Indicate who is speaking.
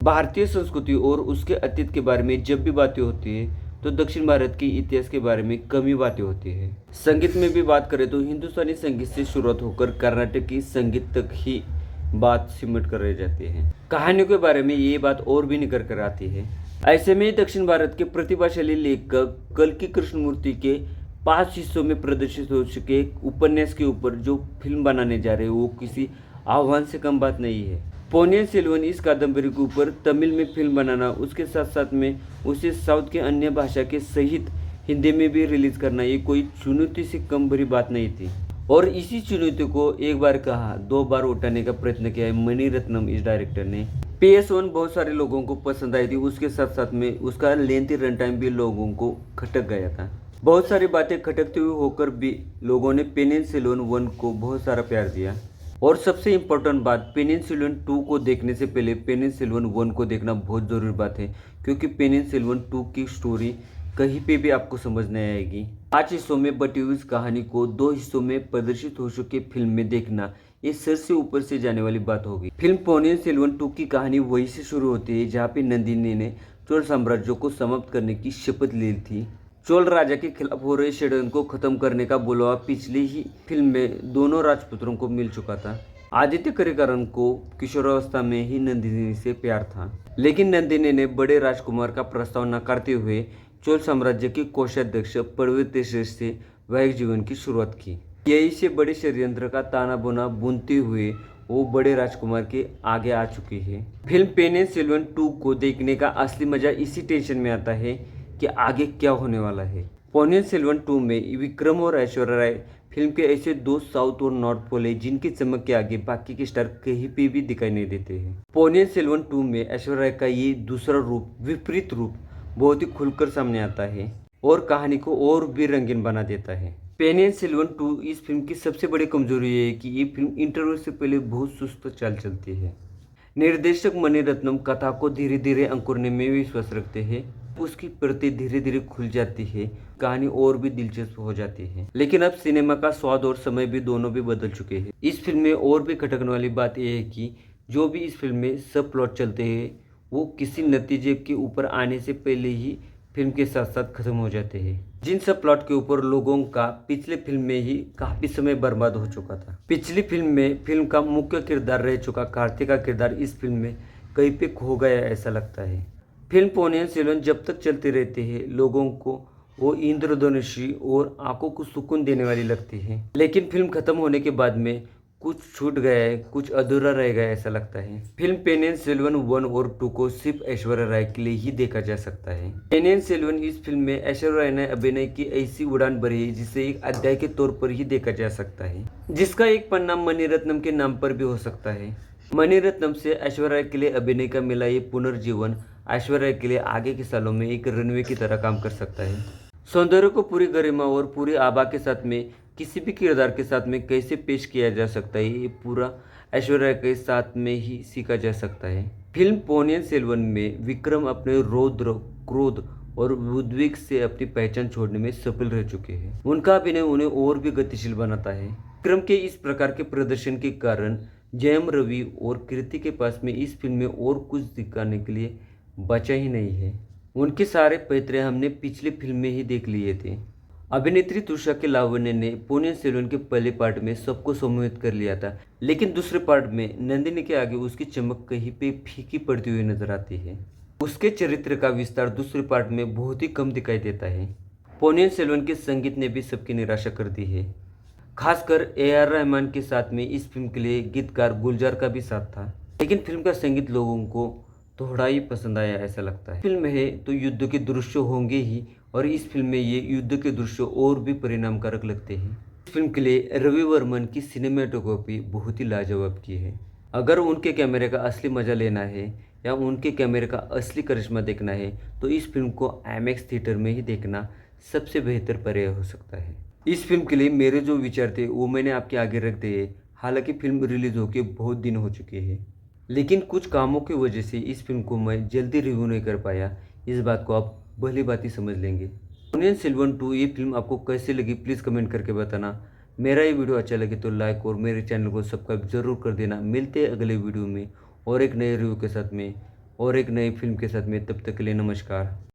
Speaker 1: भारतीय संस्कृति और उसके अतीत के बारे में जब भी बातें होती है तो दक्षिण भारत के इतिहास के बारे में कम ही बातें होती है। संगीत में भी बात करें तो हिंदुस्तानी संगीत से शुरुआत होकर कर्नाटकी संगीत तक ही बात सिमट कर रह जाती है। कहानियों के बारे में ये बात और भी निकल कर आती है। ऐसे में दक्षिण भारत के प्रतिभाशाली लेखक कल्कि कृष्णमूर्ति के 5 हिस्सों में प्रदर्शित हो चुके उपन्यास के ऊपर जो फिल्म बनाने जा रहे हैं वो किसी आह्वान से कम बात नहीं है। पोनियन सेल्वन इस कादम्बरी के ऊपर तमिल में फिल्म बनाना, उसके साथ साथ में उसे साउथ के अन्य भाषा के सहित हिंदी में भी रिलीज करना, ये कोई चुनौती से कम भरी बात नहीं थी। और इसी चुनौती को एक बार कहा 2 बार उठाने का प्रयत्न किया है मणिरत्नम इस डायरेक्टर ने। PS1 बहुत सारे लोगों को पसंद आई थी, उसके साथ साथ में उसका लेंथी रन टाइम भी लोगों को खटक गया था। बहुत सारी बातें खटकते हुए होकर भी लोगों ने पोनियन सेल्वन 1 को बहुत सारा प्यार दिया। और सबसे इम्पोर्टेंट बात, पोनियन सेल्वन 2 को देखने से पहले पोनियन सेल्वन 1 को देखना बहुत ज़रूरी बात है, क्योंकि पोनियन सेल्वन 2 की स्टोरी कहीं पे भी आपको समझ नहीं आएगी। 5 हिस्सों में बटी हुई इस कहानी को 2 हिस्सों में प्रदर्शित हो चुके फिल्म में देखना, ये सर से ऊपर से जाने वाली बात होगी। फिल्म पोनियन सेल्वन 2 की कहानी वहीं से शुरू होती है जहाँ पे नंदिनी ने चोल साम्राज्य को समाप्त करने की शपथ ली थी। चोल राजा के खिलाफ हो रहे षड्यंत्र को खत्म करने का बुलावा पिछली ही फिल्म में दोनों राजपुत्रों को मिल चुका था। आदित्य करिकारन को किशोरावस्था में ही नंदिनी से प्यार था, लेकिन नंदिनी ने बड़े राजकुमार का प्रस्ताव नकारते हुए चोल साम्राज्य के कोषाध्यक्ष पर्वतश्रेष्ठ से वैवाहिक जीवन की शुरुआत की। यही से बड़े षड्यंत्र का ताना बोना बुनते हुए वो बड़े राजकुमार के आगे आ चुकी है। फिल्म पोनियन सेल्वन 2 को देखने का असली मजा इसी टेंशन में आता है कि आगे क्या होने वाला है। पोनियन सेल्वन 2 में विक्रम और ऐश्वर्या राय फिल्म के ऐसे 2 साउथ और नॉर्थ पोल है जिनकी चमक के आगे बाकी के स्टार कहीं पे भी दिखाई नहीं देते हैं। पोनियन सेल्वन 2 में ऐश्वर्या राय का ये दूसरा रूप, विपरीत रूप, बहुत ही खुलकर सामने आता है और कहानी को और भी रंगीन बना देता है। पोनियन सेल्वन 2 इस फिल्म की सबसे बड़ी कमजोरी है कि ये फिल्म इंटरवल से पहले बहुत सुस्त चाल चलती है। निर्देशक मणिरत्नम कथा को धीरे धीरे अंकुरने में विश्वास रखते हैं, उसकी प्रति धीरे धीरे खुल जाती है, कहानी और भी दिलचस्प हो जाती है। लेकिन अब सिनेमा का स्वाद और समय भी दोनों भी बदल चुके हैं। इस फिल्म में और भी खटकने वाली बात यह है कि जो भी इस फिल्म में सब प्लॉट चलते हैं वो किसी नतीजे के ऊपर आने से पहले ही फिल्म के साथ साथ खत्म हो जाते हैं। जिन सब प्लॉट के ऊपर लोगों का पिछले फिल्म में ही काफी समय बर्बाद हो चुका था। पिछली फिल्म में फिल्म का मुख्य किरदार रह चुका कार्तिक का किरदार इस फिल्म में कहीं पे खो गया ऐसा लगता है। फिल्म पोनियन सेल्वन जब तक चलते रहते हैं लोगों को वो इंद्रधनुषी और आंखों को सुकून देने वाली लगती है, लेकिन फिल्म खत्म होने के बाद में कुछ छूट गया है, कुछ अधूरा रह गया ऐसा लगता है। फिल्म पोनियन सेल्वन 1 और 2 को सिर्फ ऐश्वर्या राय के लिए ही देखा जा सकता है। पोनियन सेल्वन इस फिल्म में ऐश्वर्या राय ने अभिनय की ऐसी उड़ान भरी है जिसे एक अध्याय के तौर पर ही देखा जा सकता है, जिसका एक पन्ना मणिरत्नम के नाम पर भी हो सकता है। मणिरत्नम से ऐश्वर्या राय के लिए अभिनय का मिला ये पुनर्जीवन ऐश्वर्या राय के लिए आगे के सालों में एक रनवे की तरह काम कर सकता है। सौंदर्य को पूरी गरिमा और पूरी आभा के साथ में किसी भी किरदार के साथ में कैसे पेश किया जा सकता है, ये पूरा ऐश्वर्या राय के साथ में ही सीखा जा सकता है। फिल्म पोनियन सेल्वन में विक्रम अपने रौद्र, क्रोध और उद्वेग से अपनी पहचान छोड़ने में सफल रह चुके हैं। उनका अभिनय उन्हें और भी गतिशील बनाता है। विक्रम के इस प्रकार के प्रदर्शन के कारण जयम रवि और कृति के पास में इस फिल्म में और कुछ दिखाने के लिए बचा ही नहीं है। उनके सारे पैतरे हमने पिछली फिल्म में ही देख लिए थे। अभिनेत्री तुषा के लावण्य ने पोनियन सेल्वन के पहले पार्ट में सबको सम्मोहित कर लिया था, लेकिन दूसरे पार्ट में नंदिनी के आगे उसकी चमक कहीं पे फीकी पड़ती हुई नजर आती है। उसके चरित्र का विस्तार दूसरे पार्ट में बहुत ही कम दिखाई देता है। पोनियन सेल्वन के संगीत ने भी सबकी निराशा कर दी है। खासकर AR रहमान के साथ में इस फिल्म के लिए गीतकार गुलजार का भी साथ था, लेकिन फिल्म का संगीत लोगों को थोड़ा ही पसंद आया ऐसा लगता है। फिल्म है तो युद्ध के दृश्य होंगे ही, और इस फिल्म में ये युद्ध के दृश्य और भी परिणामकारक लगते हैं। इस फिल्म के लिए रवि वर्मन की सिनेमेटोग्राफी बहुत ही लाजवाब की है। अगर उनके कैमरे का असली मजा लेना है या उनके कैमरे का असली करिश्मा देखना है तो इस फिल्म को IMAX थिएटर में ही देखना सबसे बेहतर पर्याय हो सकता है। इस फिल्म के लिए मेरे जो विचार थे वो मैंने आपके आगे रख दिए। हालांकि फिल्म रिलीज होके बहुत दिन हो चुके हैं, लेकिन कुछ कामों की वजह से इस फिल्म को मैं जल्दी रिव्यू नहीं कर पाया। इस बात को आप भली बात ही समझ लेंगे। पोनियन सेल्वन 2 ये फिल्म आपको कैसे लगी प्लीज़ कमेंट करके बताना। मेरा ये वीडियो अच्छा लगे तो लाइक और मेरे चैनल को सब्सक्राइब जरूर कर देना। मिलते हैं अगले वीडियो में और एक नए रिव्यू के साथ में। और एक नई फिल्म के साथ में। तब तक के लिए नमस्कार।